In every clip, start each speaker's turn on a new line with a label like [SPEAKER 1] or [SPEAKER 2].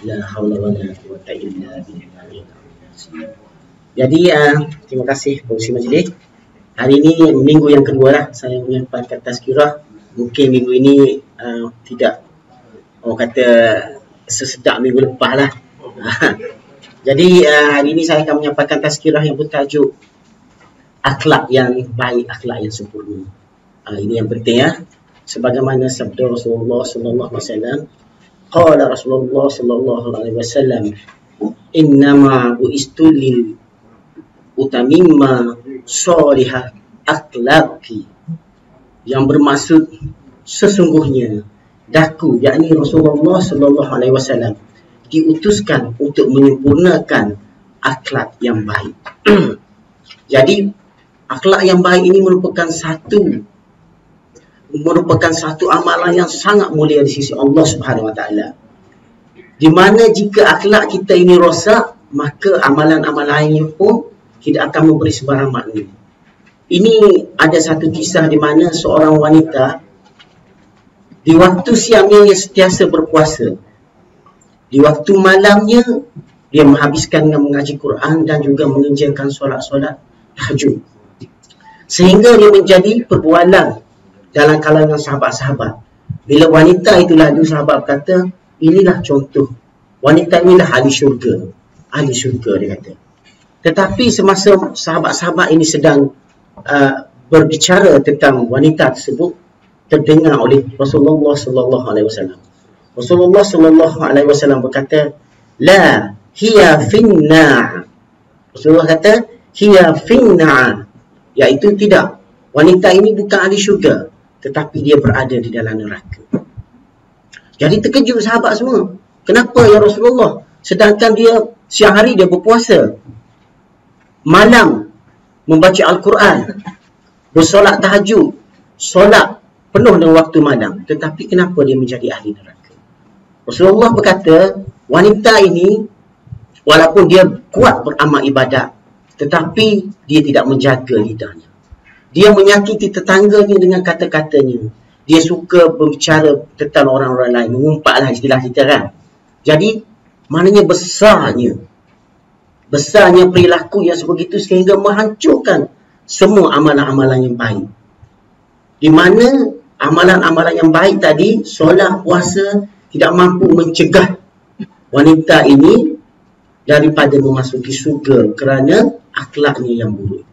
[SPEAKER 1] La haula wala quwwata illa billah. Jadi terima kasih pengurusi majlis. Hari ini minggu yang kedua lah saya menyampaikan tazkirah. Mungkin minggu ini tidak orang kata sesedap minggu lepas lah. Jadi hari ini saya akan menyampaikan tazkirah yang bertajuk akhlak yang baik, akhlak yang sempurna. Ini yang penting ya. Sebagaimana sabda Rasulullah sallallahu alaihi wasallam, qala Rasulullah sallallahu alaihi wasallam, innama bu'istu lil utamimma sholihah akhlaqi, yang bermaksud sesungguhnya daku, yakni Rasulullah sallallahu alaihi wasallam diutuskan untuk menyempurnakan akhlak yang baik. Jadi akhlak yang baik ini merupakan satu amalan yang sangat mulia di sisi Allah Subhanahu Wa Taala. Di mana jika akhlak kita ini rosak, maka amalan-amalan lainnya pun tidak akan memberi sebarang makna. Ini ada satu kisah di mana seorang wanita di waktu siangnya ia sentiasa berpuasa. Di waktu malamnya dia menghabiskan dengan mengaji Quran dan juga mengerjakan solat-solat tahajud. Sehingga dia menjadi perbualan dalam kalangan sahabat-sahabat. Bila wanita itu lalu sahabat berkata, inilah contoh. Wanita inilah ahli syurga. Ahli syurga dia kata. Tetapi semasa sahabat-sahabat ini sedang berbicara tentang wanita tersebut, terdengar oleh Rasulullah sallallahu alaihi wasallam. Rasulullah sallallahu alaihi wasallam berkata, la hiya finna. Rasulullah kata, hiya finna, iaitu tidak, wanita ini bukan ahli syurga, tetapi dia berada di dalam neraka. Jadi terkejut sahabat semua. Kenapa ya Rasulullah? Sedangkan dia siang hari dia berpuasa, malam membaca Al-Quran, bersolat tahajud, solat penuh dengan waktu malam, tetapi kenapa dia menjadi ahli neraka? Rasulullah berkata, wanita ini walaupun dia kuat beramal ibadat, tetapi dia tidak menjaga lidahnya. Dia menyakiti tetangganya dengan kata-katanya. Dia suka berbicara tentang orang-orang lain, mengumpatlah istilah kita kan. Jadi maknanya besarnya perilaku yang sebegitu sehingga menghancurkan semua amalan-amalan yang baik. Di mana amalan-amalan yang baik tadi, solat, puasa, tidak mampu mencegah wanita ini daripada memasuki syurga kerana akhlaknya yang buruk.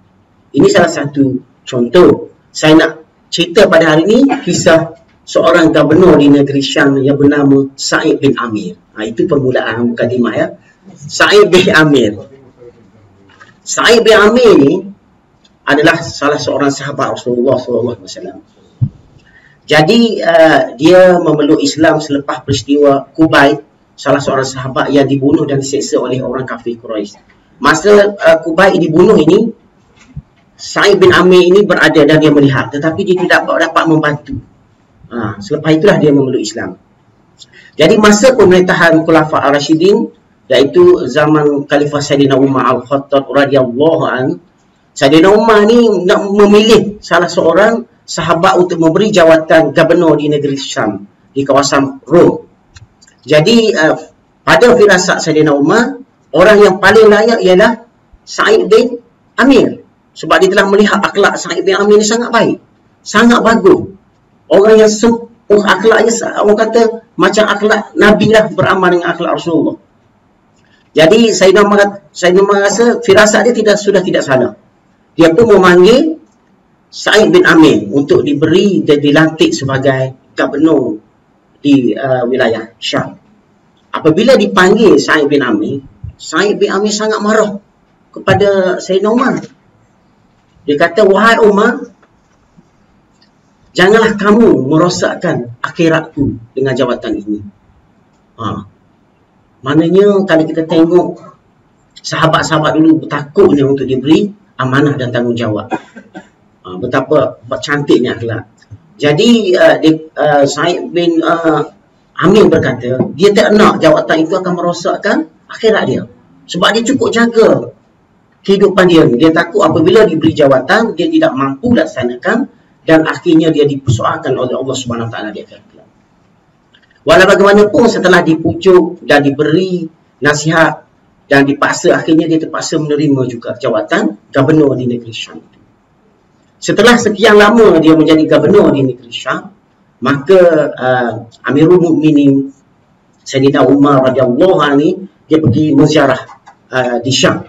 [SPEAKER 1] Ini salah satu contoh. Saya nak cerita pada hari ini kisah seorang gubernur di negeri Syam yang bernama Sa'id bin Amir. Itu permulaan mukadimah ya. Sa'id bin Amir. Sa'id bin Amir ni adalah salah seorang sahabat Rasulullah SAW. Jadi dia memeluk Islam selepas peristiwa Kubayt, salah seorang sahabat yang dibunuh dan diseksa oleh orang kafir Quraisy. Masa Kubayt dibunuh ini, Sa'id bin Amir ini berada dan dia melihat, tetapi dia tidak dapat membantu. Selepas itulah dia memeluk Islam. Jadi masa pemerintahan Khulafa Ar-Rasyidin, iaitu zaman Khalifah Sayyidina Umar Al-Khattab radhiyallahu an, Sayyidina Umar ni nak memilih salah seorang sahabat untuk memberi jawatan gubernur di negeri Syam, di kawasan Rom. Jadi pada firasat Sayyidina Umar, orang yang paling layak ialah Sa'id bin Amir. Sebab dia telah melihat akhlak Sa'id bin Amir ni sangat baik, sangat bagus. Orang yang akhlaknya, orang kata macam akhlak Nabi lah, beramal dengan akhlak Rasulullah. Jadi Sayyidina Umar rasa firasat dia sudah tidak salah. Dia pun memanggil Sa'id bin Amir untuk diberi dan dilantik sebagai gubernur di wilayah Syam. Apabila dipanggil Sa'id bin Amir sangat marah kepada Sayyidina Umar. Dia kata, wahai Umar, janganlah kamu merosakkan akhiratku dengan jawatan ini. Maknanya kalau kita tengok sahabat-sahabat dulu takutnya untuk diberi amanah dan tanggungjawab. Betapa cantiknya akhlak. Jadi Sa'id bin Amir berkata, dia tak nak jawatan itu akan merosakkan akhirat dia. Sebab dia cukup jaga kehidupan dia. Dia takut apabila diberi jawatan, dia tidak mampu laksanakan dan akhirnya dia dipersoalkan oleh Allah Subhanahu Wa Taala di akhirat. Walau bagaimanapun setelah dipujuk dan diberi nasihat dan dipaksa, akhirnya dia terpaksa menerima juga jawatan gubernur di negeri Syam. Setelah sekian lama dia menjadi gubernur di negeri Syam, maka Amirul Mukminin Sayyidina Umar radhiyallahu anhu dia pergi menziarah di Syam.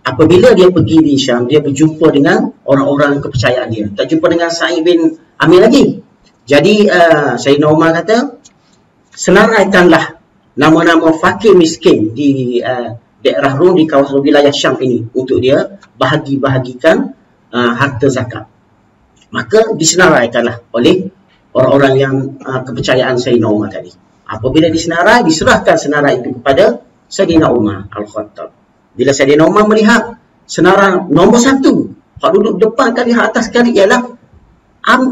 [SPEAKER 1] Apabila dia pergi di Syam, dia berjumpa dengan orang-orang kepercayaan dia. Tak jumpa dengan Sa'id bin Amir lagi. Jadi Sayyidina Umar kata, senaraikanlah nama-nama fakir miskin di daerah Rum, di kawasan wilayah Syam ini, untuk dia bahagikan harta zakat. Maka disenaraikanlah oleh orang-orang yang kepercayaan Sayyidina Umar tadi. Apabila disenarai, diserahkan senarai itu kepada Sayyidina Umar Al-Khattab. Bila Sayyidina Umar melihat senarai nombor 1, hak duduk depan kali, hak atas kali ialah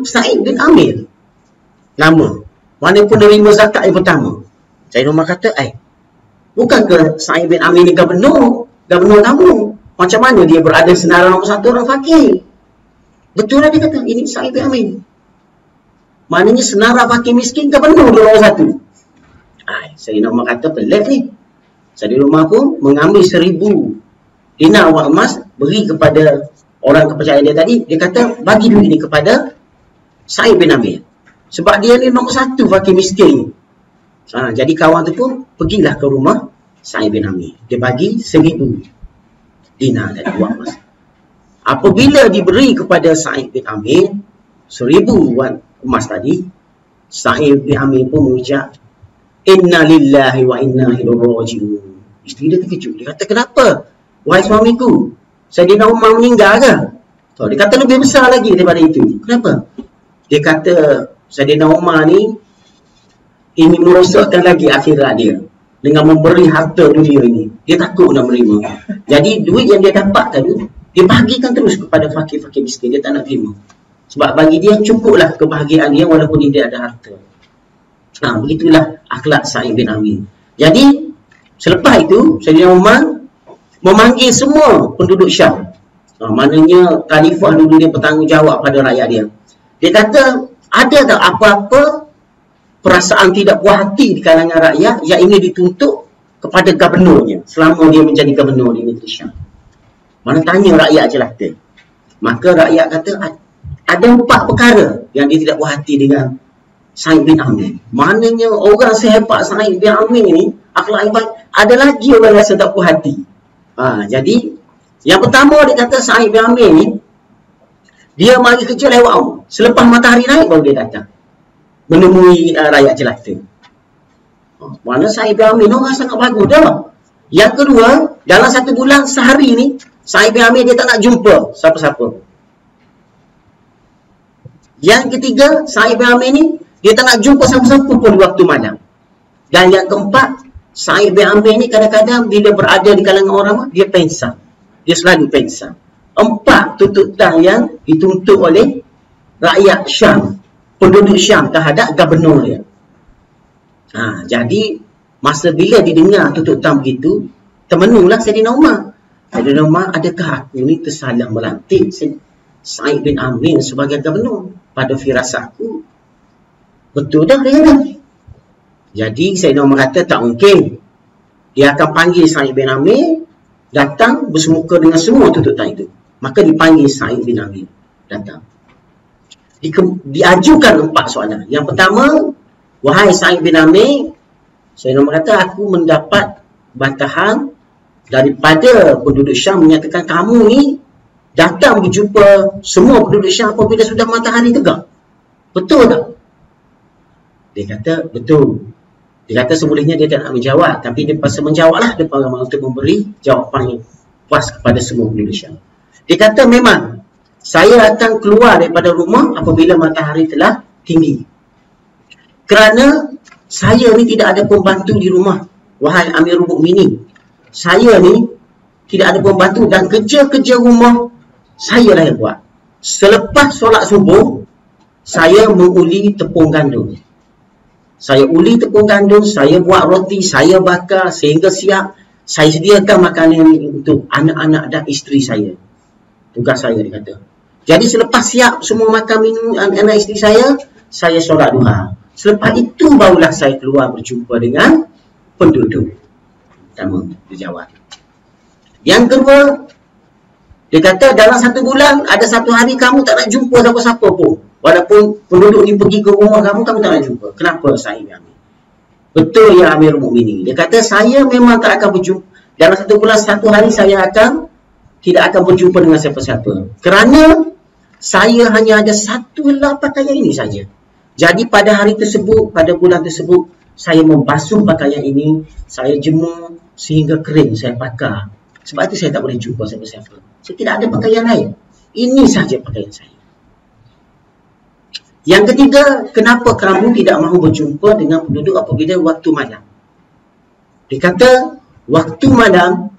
[SPEAKER 1] Sa'id bin Amir. Nama. Mana pun nerima zakat yang pertama. Sayyidina Umar kata, bukankah Sa'id bin Amir ni gubernur tamu? Macam mana dia berada senarai nombor 1 orang fakir? Betul lah dia kata, ini Sa'id bin Amir. Maknanya senarai fakir miskin gubernur dia nombor 1. Sayyidina Umar kata, pelik ni. Sayyidina Umar pun mengambil 1000 dinar wang emas, beri kepada orang kepercayaan dia tadi. Dia kata, bagi duit ini kepada Sa'id bin Amir. Sebab dia ni nombor 1 fakir miskin. Jadi kawan tu pun pergilah ke rumah Sa'id bin Amir. Dia bagi 1000 dinar dan wang emas. Apabila diberi kepada Sa'id bin Amir 1000 wang emas tadi, Sa'id bin Amir pun mengucap, inna lillahi wa inna ilaihi raji'un. Isteri dia terkejut. Dia kata, kenapa? Wahai suamiku, Sayyidina Umar meninggal ke? Dia kata lebih besar lagi daripada itu. Kenapa? Dia kata, Sayyidina Umar ni ingin merosakkan lagi akhirat dia dengan memberi harta dunia ini. Dia takut nak menerima. Jadi duit yang dia dapat tadi, dia bahagikan terus kepada fakir-fakir miskin. Dia tak nak terima. Sebab bagi dia cukuplah kebahagiaan dia walaupun dia ada harta. Begitulah akhlak Sa'id bin Amir. Jadi selepas itu Sayyidina Umar memanggil semua penduduk Syam. Maknanya khalifah dulu dia bertanggungjawab pada rakyat dia. Dia kata, ada tak apa-apa perasaan tidak puas hati di kalangan rakyat yang ingin dituntut kepada gubernurnya selama dia menjadi gubernur di negeri Syam? Mana tanya rakyat jelata. Maka rakyat kata, ada 4 perkara yang dia tidak puas hati dengan Sa'id bin Amir. Maknanya orang sehebat Sa'id bin Amir ni, akhlak yang baik, ada lagi orang rasa tak puas hati. Jadi yang pertama dia kata, Sa'id bin Amir ni dia mari kerja lewat selepas matahari naik baru dia datang menemui rakyat jelata. Mana Sa'id bin Amir ni orang sangat bagus dah. Yang kedua, dalam 1 bulan sehari ni Sa'id bin Amir dia tak nak jumpa siapa-siapa. Yang ketiga, Sa'id bin Amir ni dia tak nak jumpa siapa-siapa pun di waktu malam. Dan yang keempat, Sa'id bin Amir ni kadang-kadang bila berada di kalangan orang, dia pengsan. Dia selalu pengsan. 4 tuntutan yang dituntut oleh rakyat Syam, penduduk Syam terhadap gubernur dia. Jadi masa bila didengar tuntutan begitu, termenunglah Sayyidina Umar. Sayyidina Umar, adakah aku ni tersalah melantik Sa'id bin Amir sebagai gubernur? Pada firasatku betul dah dia kata. Jadi Sayyidina Umar kata tak mungkin. Dia akan panggil Sa'id bin Amir datang bersemuka dengan semua tuntutan itu. Maka dipanggil Sa'id bin Amir datang. Diajukan 4 soalan. Yang pertama, wahai Sa'id bin Amir, Sayyidina Umar kata, aku mendapat bantahan daripada penduduk Syam menyatakan kamu ni datang berjumpa semua penduduk Syam apabila sudah matahari tegak. Betul tak? Dia kata, betul. Dia kata semulanya dia tak nak menjawab. Tapi dia pasal menjawablah depan ramai untuk memberi jawapan yang puas kepada semua penduduk Syam. Dia kata memang, saya akan keluar daripada rumah apabila matahari telah tinggi. Kerana saya ni tidak ada pembantu di rumah. Wahai Amirul Mukminin. Saya ni tidak ada pembantu dan kerja-kerja rumah saya lah yang buat. Selepas solat subuh, saya menguli tepung gandum. Saya uli tepung gandum, saya buat roti, saya bakar sehingga siap. Saya sediakan makanan ini untuk anak-anak dan isteri saya. Tugas saya, dia kata. Jadi selepas siap semua makan minum anak isteri saya solat duha. Selepas itu barulah saya keluar berjumpa dengan penduduk. Pertama, dia jawab. Yang kedua, dia kata dalam 1 bulan, ada 1 hari kamu tak nak jumpa siapa-siapa pun. Walaupun penduduk ni pergi ke rumah kamu, kamu tak nak jumpa. Kenapa Sa'ib bin Amir? Betul ya Amirul Mukminin. Dia kata saya memang tak akan berjumpa. Dalam 1 bulan, 1 hari saya tidak akan berjumpa dengan siapa-siapa. Kerana saya hanya ada 1 helai pakaian ini saja. Jadi pada hari tersebut, pada bulan tersebut, saya membasuh pakaian ini, saya jemur sehingga kering, saya pakai. Sebab itu saya tak boleh jumpa siapa-siapa. Saya tidak ada pakaian lain. Ini sahaja pakaian saya. Yang ketiga, kenapa kamu tidak mahu berjumpa dengan penduduk apabila waktu malam? Dia kata, waktu malam,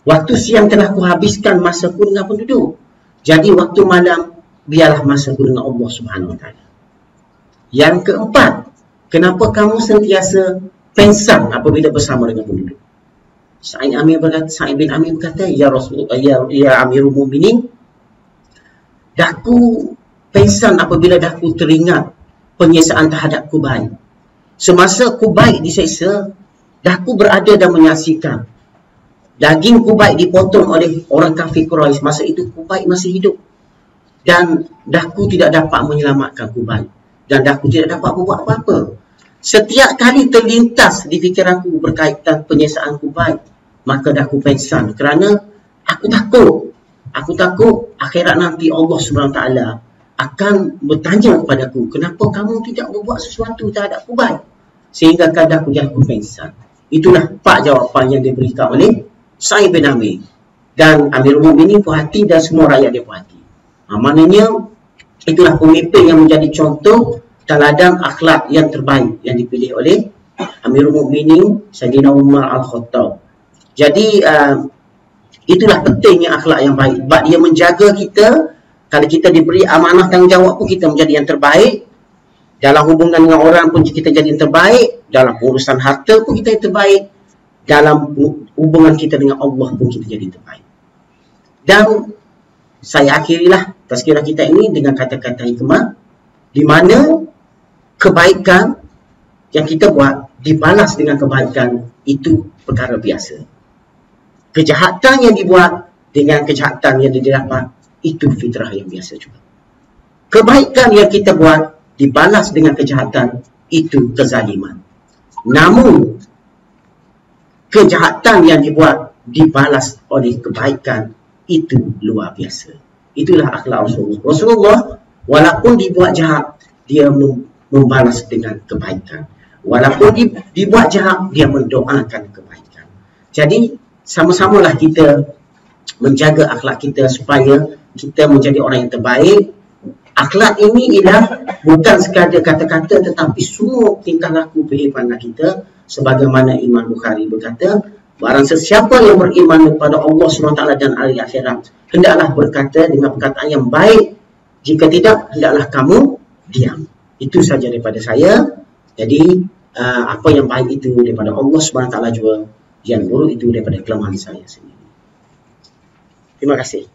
[SPEAKER 1] waktu siang telah kuhabiskan masaku dengan penduduk. Jadi waktu malam, biarlah masaku dengan Allah Subhanahu Wa Taala. Yang keempat, kenapa kamu sentiasa pensang apabila bersama dengan penduduk? Sa'id bin Amir berkata, ya Rasulullah, ya Amirul Mukminin, daku pensang apabila daku teringat penyiksaan terhadap Kubayb. Semasa Kubayb diseksa, daku berada dan menyaksikan daging Kubayb dipotong oleh orang kafir Quraisy. Masa itu Kubayb masih hidup. Dan daku tidak dapat menyelamatkan Kubayb. Dan daku tidak dapat berbuat apa-apa. Setiap kali terlintas di fikiranku berkaitan penyiksaan Kubayb, maka daku pensang kerana aku takut akhirat nanti Allah SWT akan bertanya kepadaku, kenapa kamu tidak berbuat sesuatu terhadap Kubayb? Sehingga kadang aku jatuh pensang. Itulah 4 jawapan yang diberikan oleh Sa'id bin Amir. Dan Amirul Mukminin puas hati dan semua rakyat dia puas hati. Maknanya itulah pemimpin yang menjadi contoh teladan akhlak yang terbaik yang dipilih oleh Amirul Mukminin Sayyidina Umar Al-Khattab. Jadi itulah pentingnya akhlak yang baik. Sebab dia menjaga kita. Kalau kita diberi amanah tanggungjawab pun kita menjadi yang terbaik. Dalam hubungan dengan orang pun kita jadi yang terbaik. Dalam urusan harta pun kita yang terbaik. Dalam hubungan kita dengan Allah pun kita jadi yang terbaik. Dan saya akhirilah tazkirah kita ini dengan kata-kata hikmah, di mana kebaikan yang kita buat dibalas dengan kebaikan itu perkara biasa. Kejahatan yang dibuat dengan kejahatan yang didapat itu fitrah yang biasa juga. Kebaikan yang kita buat dibalas dengan kejahatan itu kezaliman. Namun kejahatan yang dibuat dibalas oleh kebaikan itu luar biasa. Itulah akhlak Rasulullah. Rasulullah walaupun dibuat jahat, dia membalas dengan kebaikan. Walaupun dibuat jahat, dia mendoakan kebaikan. Jadi sama-samalah kita menjaga akhlak kita supaya kita menjadi orang yang terbaik. Akhlak ini ialah bukan sekadar kata-kata tetapi semua tingkah laku beriman kita. Sebagaimana Imam Bukhari berkata, barang sesiapa yang beriman kepada Allah SWT dan hari akhirat, hendaklah berkata dengan perkataan yang baik. Jika tidak, hendaklah kamu diam. Itu saja daripada saya. Jadi apa yang baik itu daripada Allah SWT juga, yang buruk itu daripada kelemahan saya sendiri. Terima kasih.